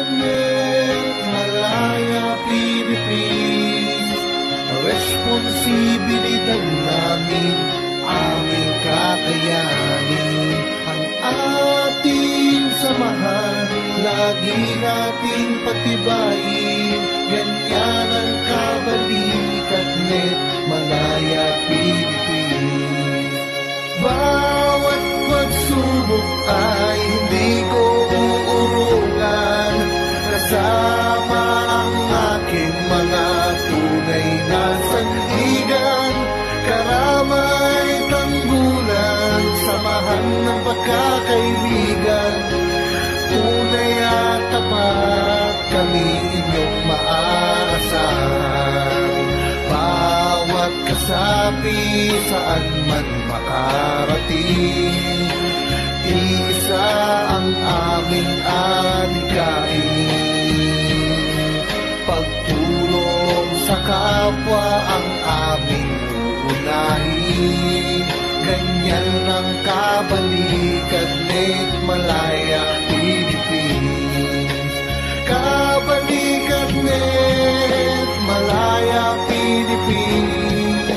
ganit, Malaya Philippines. Responsibilidad namin, aming kakayanin. Ang ating samahan, lagi nating patibayin. Ganyan ang kabalikat net, Malaya Philippines. Bawat pagsubok ay hindi ko uurungan. Kasama ang aking mga tunay na sandigan. Karamay tanggulan, samahan ng pagkakaibigan. Tunay at tapat, kami inyong maaasahan. Bawat kasapi, saan man makarating, isa ang aming adhikain. Pagtulong sa kapwa ang aming uunahin. Ganyan ang kabalikat net, Malaya Philippines. Kabalikat net, Malaya Philippines.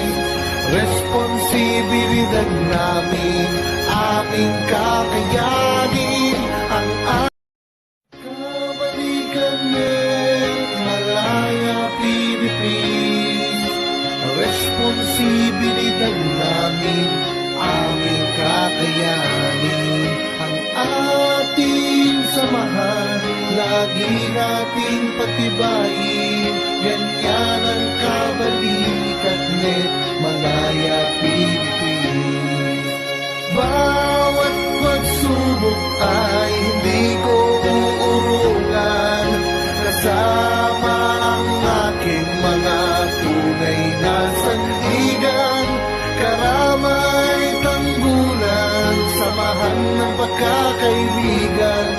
Responsibilidad namin, aming kakayanin. Ang kabalikat net, Malaya Philippines. Responsibilidad namin, aming kakayanin. Ang ating samahan, lagi nating patibayin. Ganyan ang kabalikat net, Malaya Philippines. Bawat pagsubok ay hindi ko uurungan. Kasama ang aking mga tunay na sandigan. Karamay tanggulan, samahan ng pagkakaibigan.